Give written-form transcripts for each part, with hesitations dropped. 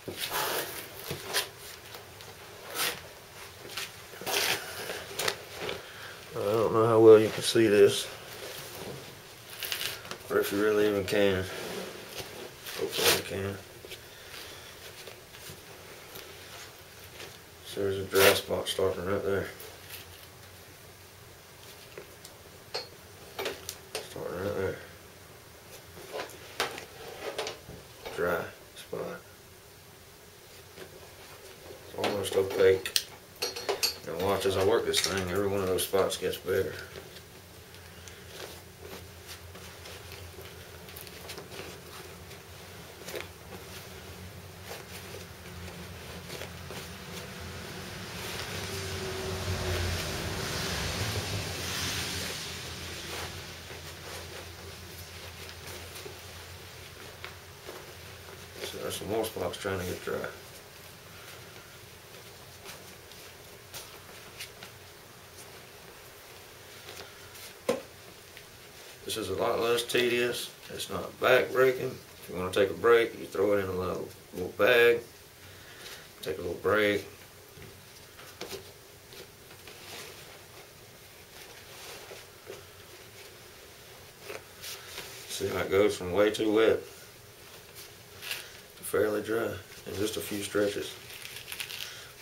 I don't know how well you can see this, or if you really even can. Hopefully you can. So there's a dry spot starting right there. Starting right there. Dry spot. It's almost opaque. And watch as I work this thing, every one of those spots gets bigger. So there's some more spots trying to get dry. This is a lot less tedious. It's not back breaking. If you want to take a break, you throw it in a little bag. Take a little break. See how it goes from way too wet to fairly dry in just a few stretches.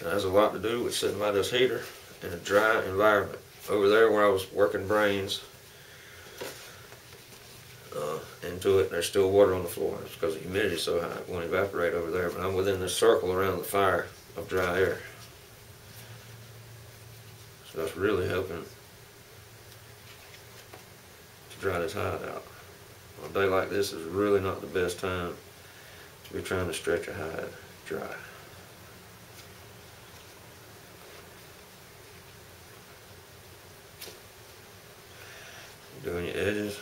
And that has a lot to do with sitting by this heater in a dry environment. Over there where I was working brains into it, there's still water on the floor. It's because the humidity is so high, it won't evaporate over there. But I'm within this circle around the fire of dry air. So that's really helping to dry this hide out. On a day like this is really not the best time to be trying to stretch a hide dry. Doing your edges.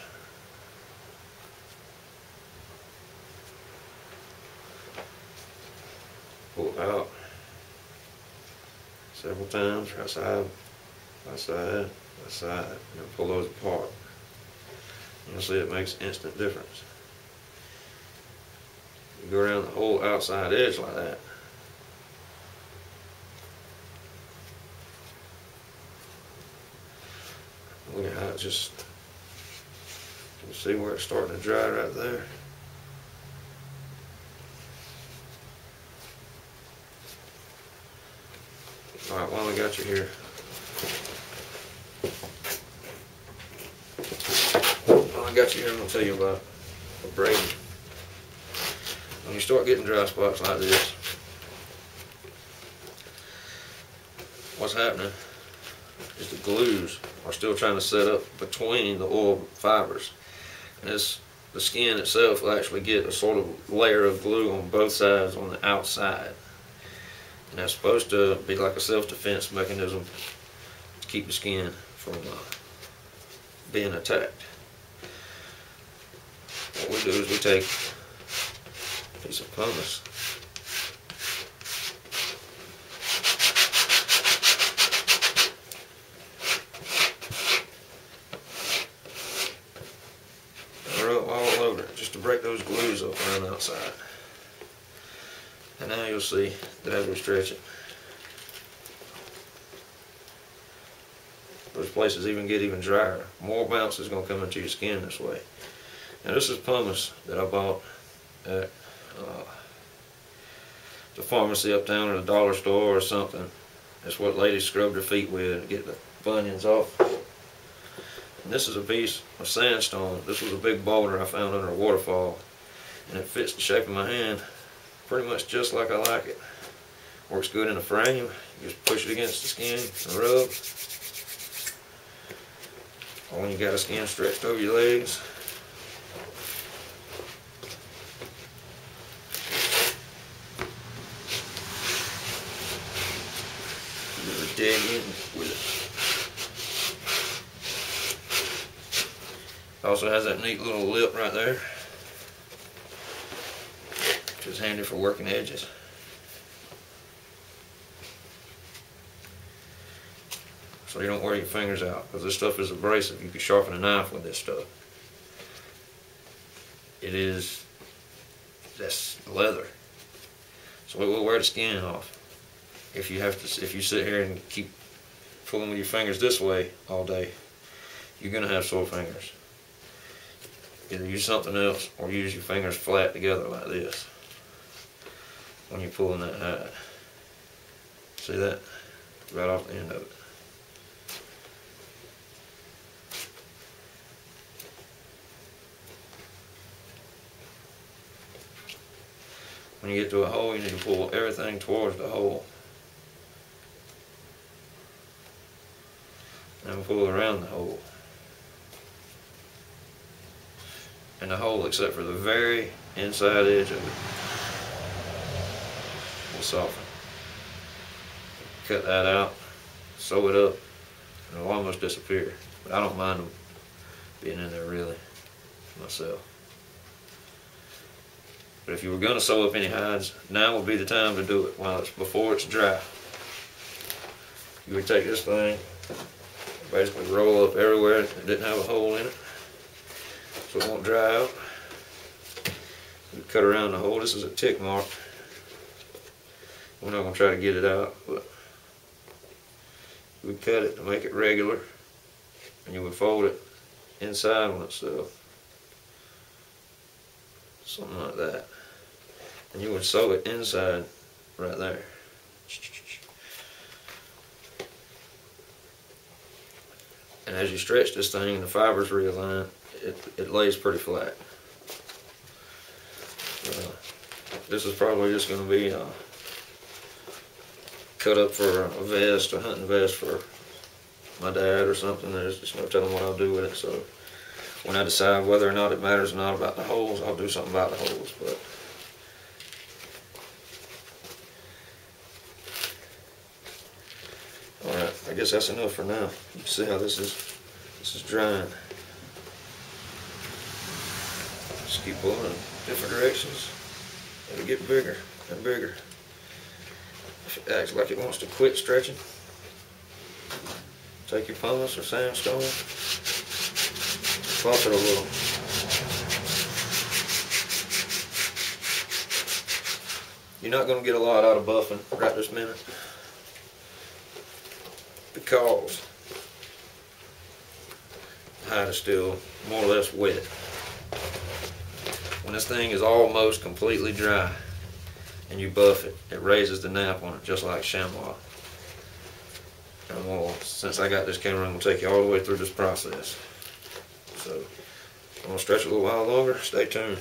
Pull it out several times, right side by side by side, and pull those apart. You'll see it makes instant difference. You go around the whole outside edge like that. Look at how it just, you see where it's starting to dry right there. Alright, while I got you here, I'm going to tell you about braiding. When you start getting dry spots like this, what's happening is the glues are still trying to set up between the oil fibers. And the skin itself will actually get a sort of layer of glue on both sides on the outside. And that's supposed to be like a self-defense mechanism to keep the skin from being attacked. What we do is we take a piece of pumice, and rub all over it just to break those glues up around the outside. And now you'll see that as we stretch it, those places get even drier. More bounce is going to come into your skin this way. Now this is pumice that I bought at the pharmacy uptown or the dollar store or something. That's what ladies scrub their feet with to get the bunions off. And this is a piece of sandstone. This was a big boulder I found under a waterfall, and it fits the shape of my hand pretty much just like I like it. Works good in a frame. You just push it against the skin and rub. Or when you got a skin stretched over your legs. Dig in with it. It also has that neat little lip right there, which is handy for working edges. So you don't wear your fingers out, because this stuff is abrasive. You can sharpen a knife with this stuff. That's leather. So it will wear the skin off. If you sit here and keep pulling with your fingers this way all day, you're gonna have sore fingers. Either use something else or use your fingers flat together like this when you're pulling that hide. See that? Right off the end of it. When you get to a hole, you need to pull everything towards the hole. And pull around the hole. And the hole, except for the very inside edge of it, will soften. Cut that out, sew it up, and it'll almost disappear. But I don't mind them being in there really, myself. But if you were going to sew up any hides, now would be the time to do it before it's dry. You would take this thing, basically roll up everywhere that didn't have a hole in it, so it won't dry out. You cut around the hole. This is a tick mark. We're not going to try to get it out, but you would cut it to make it regular, and you would fold it inside on itself, something like that. And you would sew it inside right there. And as you stretch this thing and the fibers realign, it lays pretty flat. This is probably just going to be cut up for a vest, a hunting vest for my dad or something. There's just no telling what I'll do with it. So when I decide whether or not it matters or not about the holes, I'll do something about the holes. But alright, I guess that's enough for now. You can see how this is drying. Just keep pulling in different directions. It'll get bigger and bigger. If it acts like it wants to quit stretching, take your pumice or sandstone, pop it a little. You're not going to get a lot out of buffing right this minute, because the hide is still more or less wet. When this thing is almost completely dry and you buff it, it raises the nap on it just like chamois. And since I got this camera, I'm going to take you all the way through this process. So I'm going to stretch a little while longer. Stay tuned.